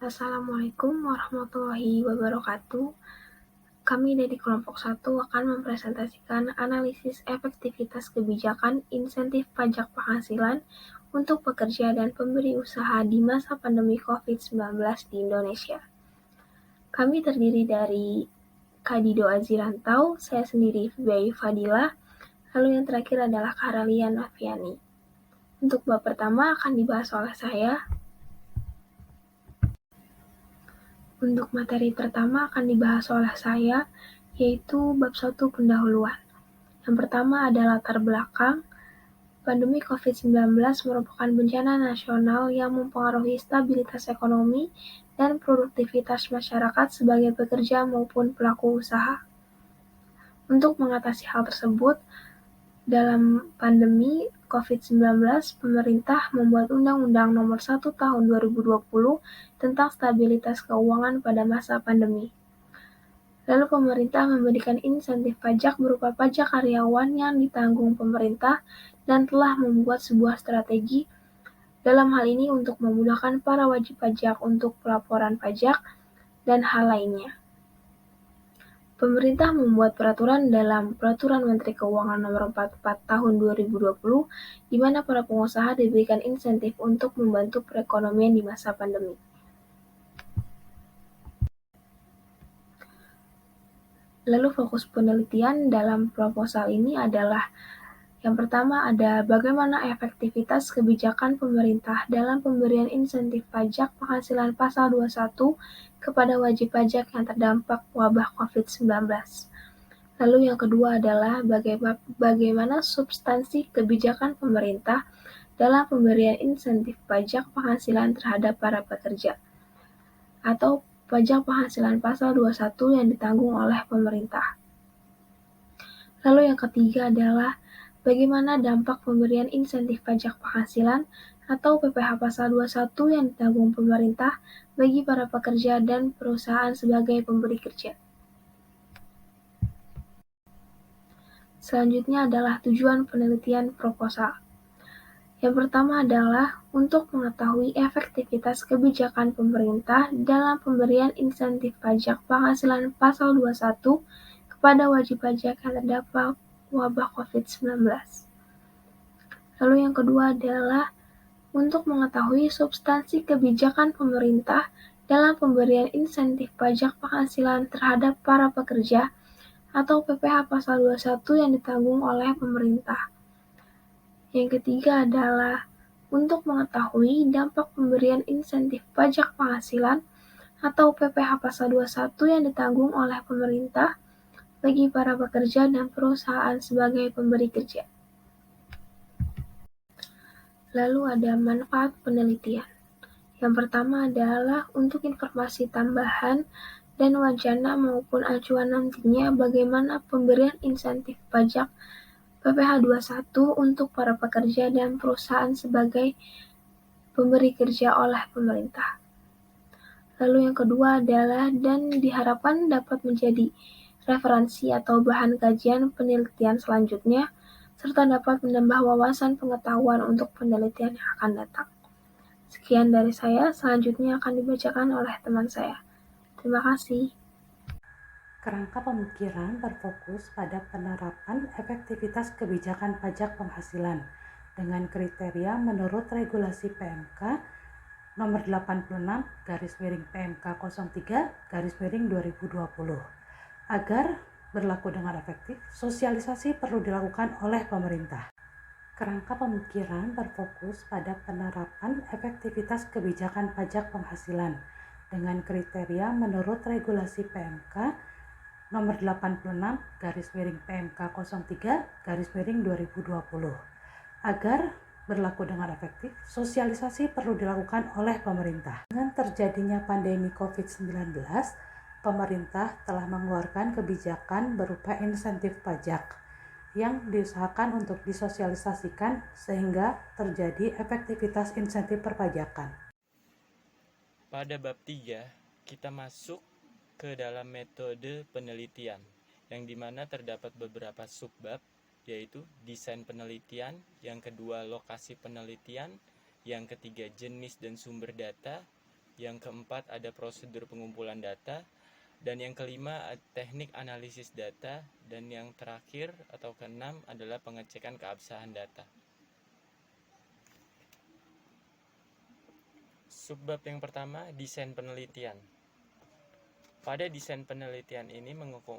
Assalamualaikum warahmatullahi wabarakatuh. Kami dari kelompok 1 akan mempresentasikan analisis efektivitas kebijakan insentif pajak penghasilan untuk pekerja dan pemberi usaha di masa pandemi COVID-19 di Indonesia. Kami terdiri dari Kadido Azirantau, saya sendiri Fibai Fadila, lalu yang terakhir adalah Karalian Nafiani. Untuk bab pertama akan dibahas oleh saya. Untuk materi pertama akan dibahas oleh saya, yaitu bab 1 pendahuluan. Yang pertama ada latar belakang. Pandemi COVID-19 merupakan bencana nasional yang mempengaruhi stabilitas ekonomi dan produktivitas masyarakat sebagai pekerja maupun pelaku usaha. Untuk mengatasi hal tersebut, dalam pandemi COVID-19, pemerintah membuat Undang-Undang Nomor 1 Tahun 2020 tentang stabilitas keuangan pada masa pandemi. Lalu pemerintah memberikan insentif pajak berupa pajak karyawan yang ditanggung pemerintah dan telah membuat sebuah strategi dalam hal ini untuk memudahkan para wajib pajak untuk pelaporan pajak dan hal lainnya. Pemerintah membuat peraturan dalam Peraturan Menteri Keuangan Nomor 44 Tahun 2020, di mana para pengusaha diberikan insentif untuk membantu perekonomian di masa pandemi. Lalu fokus penelitian dalam proposal ini adalah yang pertama ada bagaimana efektivitas kebijakan pemerintah dalam pemberian insentif pajak penghasilan pasal 21 kepada wajib pajak yang terdampak wabah COVID-19. Lalu yang kedua adalah bagaimana substansi kebijakan pemerintah dalam pemberian insentif pajak penghasilan terhadap para pekerja atau pajak penghasilan pasal 21 yang ditanggung oleh pemerintah. Lalu yang ketiga adalah bagaimana dampak pemberian insentif pajak penghasilan atau PPh pasal 21 yang ditanggung pemerintah bagi para pekerja dan perusahaan sebagai pemberi kerja. Selanjutnya adalah tujuan penelitian proposal. Yang pertama adalah untuk mengetahui efektivitas kebijakan pemerintah dalam pemberian insentif pajak penghasilan pasal 21 kepada wajib pajak yang terdampak wabah COVID-19. Lalu yang kedua adalah untuk mengetahui substansi kebijakan pemerintah dalam pemberian insentif pajak penghasilan terhadap para pekerja atau PPh pasal 21 yang ditanggung oleh pemerintah. Yang ketiga adalah untuk mengetahui dampak pemberian insentif pajak penghasilan atau PPh pasal 21 yang ditanggung oleh pemerintah bagi para pekerja dan perusahaan sebagai pemberi kerja. Lalu ada manfaat penelitian. Yang pertama adalah untuk informasi tambahan dan wacana maupun acuan nantinya bagaimana pemberian insentif pajak PPh 21 untuk para pekerja dan perusahaan sebagai pemberi kerja oleh pemerintah. Lalu yang kedua adalah dan diharapkan dapat menjadi referensi atau bahan kajian penelitian selanjutnya, serta dapat menambah wawasan pengetahuan untuk penelitian yang akan datang. Sekian dari saya, selanjutnya akan dibacakan oleh teman saya. Terima kasih. Kerangka pemikiran berfokus pada penerapan efektivitas kebijakan pajak penghasilan dengan kriteria menurut regulasi PMK nomor 86/PMK 03/2020. Agar berlaku dengan efektif, sosialisasi perlu dilakukan oleh pemerintah. Kerangka pemikiran berfokus pada penerapan efektivitas kebijakan pajak penghasilan dengan kriteria menurut regulasi PMK nomor 86/PMK 03/2020. Agar berlaku dengan efektif, sosialisasi perlu dilakukan oleh pemerintah. Dengan terjadinya pandemi COVID-19, pemerintah telah mengeluarkan kebijakan berupa insentif pajak yang diusahakan untuk disosialisasikan sehingga terjadi efektivitas insentif perpajakan. Pada bab 3, kita masuk ke dalam metode penelitian, yang dimana terdapat beberapa subbab, yaitu desain penelitian, yang kedua lokasi penelitian, yang ketiga jenis dan sumber data, Yang keempat ada prosedur pengumpulan data, dan yang kelima teknik analisis data, dan yang terakhir atau keenam adalah pengecekan keabsahan data. Subbab yang pertama, desain penelitian. Pada desain penelitian ini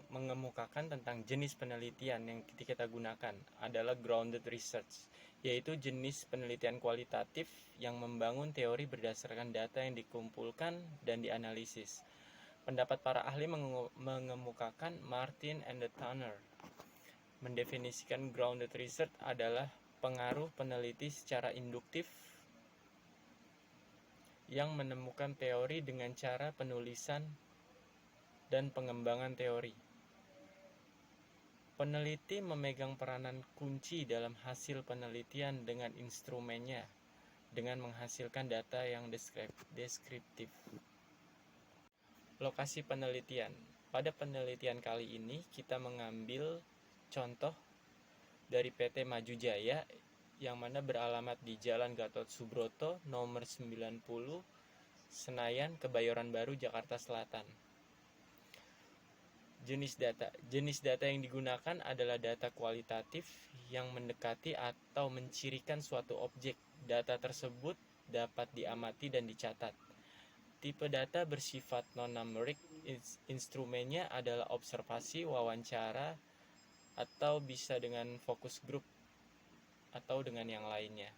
mengemukakan tentang jenis penelitian yang kita gunakan adalah grounded research, yaitu jenis penelitian kualitatif yang membangun teori berdasarkan data yang dikumpulkan dan dianalisis. Pendapat para ahli mengemukakan Martin and Tanner mendefinisikan grounded research adalah pengaruh peneliti secara induktif yang menemukan teori dengan cara penulisan dan pengembangan teori. Peneliti memegang peranan kunci dalam hasil penelitian dengan instrumennya, dengan menghasilkan data yang deskriptif. Lokasi penelitian. Pada penelitian kali ini kita mengambil contoh dari PT Maju Jaya yang mana beralamat di Jalan Gatot Subroto nomor 90, Senayan, Kebayoran Baru, Jakarta Selatan. Jenis data yang digunakan adalah data kualitatif yang mendekati atau mencirikan suatu objek. Data tersebut dapat diamati dan dicatat. Tipe data bersifat non-numeric, instrumennya adalah observasi, wawancara, atau bisa dengan focus group atau dengan yang lainnya.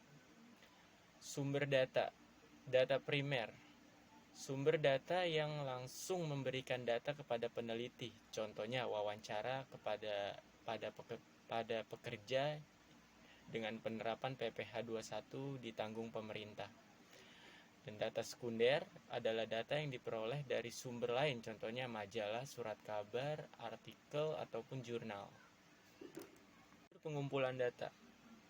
Sumber data primer. Sumber data yang langsung memberikan data kepada peneliti, contohnya wawancara pada pekerja dengan penerapan PPh 21 ditanggung pemerintah. Dan data sekunder adalah data yang diperoleh dari sumber lain, contohnya majalah, surat kabar, artikel, ataupun jurnal. Pengumpulan data.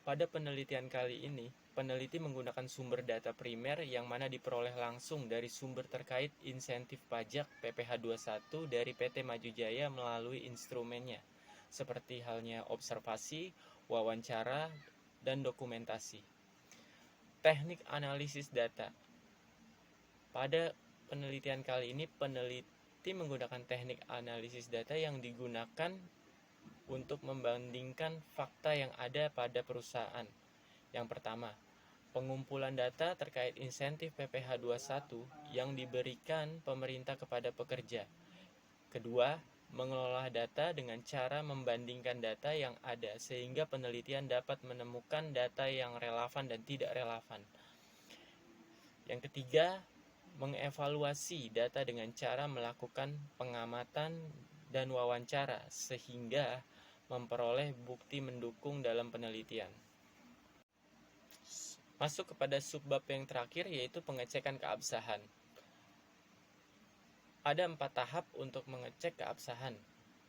Pada penelitian kali ini, peneliti menggunakan sumber data primer yang mana diperoleh langsung dari sumber terkait insentif pajak PPh 21 dari PT Maju Jaya melalui instrumennya, seperti halnya observasi, wawancara, dan dokumentasi. Teknik analisis data. Pada penelitian kali ini, peneliti menggunakan teknik analisis data yang digunakan untuk membandingkan fakta yang ada pada perusahaan. Yang pertama, pengumpulan data terkait insentif PPh 21 yang diberikan pemerintah kepada pekerja. Kedua, mengelola data dengan cara membandingkan data yang ada sehingga penelitian dapat menemukan data yang relevan dan tidak relevan. Yang ketiga, mengevaluasi data dengan cara melakukan pengamatan dan wawancara sehingga memperoleh bukti mendukung dalam penelitian. Masuk kepada subbab yang terakhir, yaitu pengecekan keabsahan. Ada 4 tahap untuk mengecek keabsahan,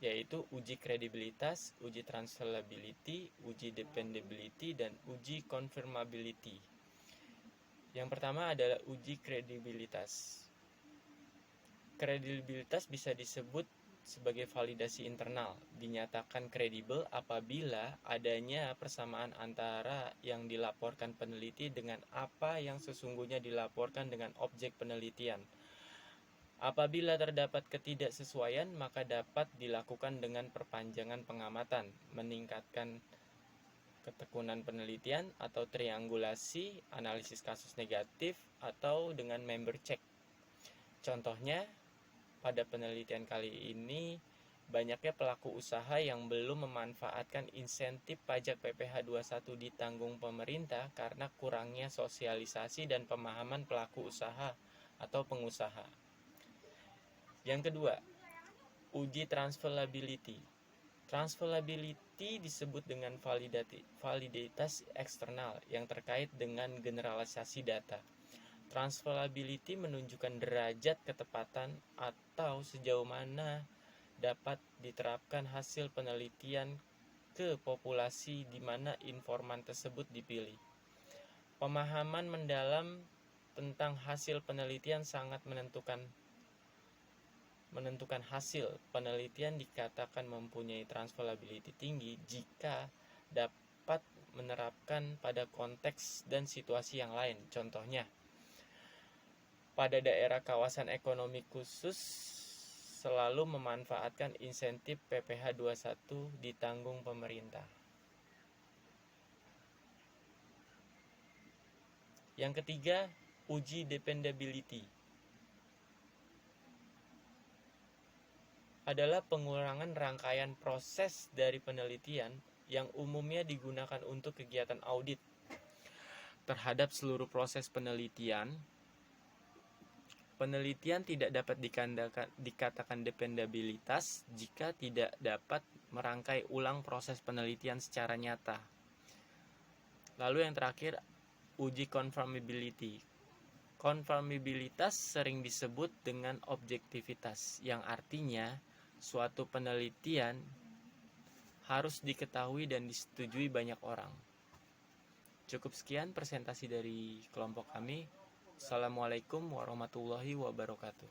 yaitu uji kredibilitas, uji transferability, uji dependability, dan uji confirmability. Yang pertama adalah uji kredibilitas. Kredibilitas bisa disebut sebagai validasi internal, dinyatakan kredibel apabila adanya persamaan antara yang dilaporkan peneliti dengan apa yang sesungguhnya dilaporkan dengan objek penelitian. Apabila terdapat ketidaksesuaian, maka dapat dilakukan dengan perpanjangan pengamatan, meningkatkan ketekunan penelitian atau triangulasi, analisis kasus negatif, atau dengan member check. Contohnya, pada penelitian kali ini, banyaknya pelaku usaha yang belum memanfaatkan insentif pajak PPh 21 ditanggung pemerintah karena kurangnya sosialisasi dan pemahaman pelaku usaha atau pengusaha. Yang kedua, uji transferability. Transferability disebut dengan validitas eksternal yang terkait dengan generalisasi data. Transferability menunjukkan derajat ketepatan atau sejauh mana dapat diterapkan hasil penelitian ke populasi di mana informan tersebut dipilih. Pemahaman mendalam tentang hasil penelitian sangat menentukan hasil penelitian dikatakan mempunyai transferability tinggi jika dapat menerapkan pada konteks dan situasi yang lain. Contohnya, pada daerah kawasan ekonomi khusus selalu memanfaatkan insentif PPh 21 ditanggung pemerintah. Yang ketiga, uji dependability. Adalah pengurangan rangkaian proses dari penelitian yang umumnya digunakan untuk kegiatan audit terhadap seluruh proses penelitian. Penelitian tidak dapat dikatakan dependabilitas jika tidak dapat merangkai ulang proses penelitian secara nyata. Lalu yang terakhir, uji conformability. Konformabilitas sering disebut dengan objektivitas, yang artinya suatu penelitian harus diketahui dan disetujui banyak orang. Cukup sekian presentasi dari kelompok kami. Assalamualaikum warahmatullahi wabarakatuh.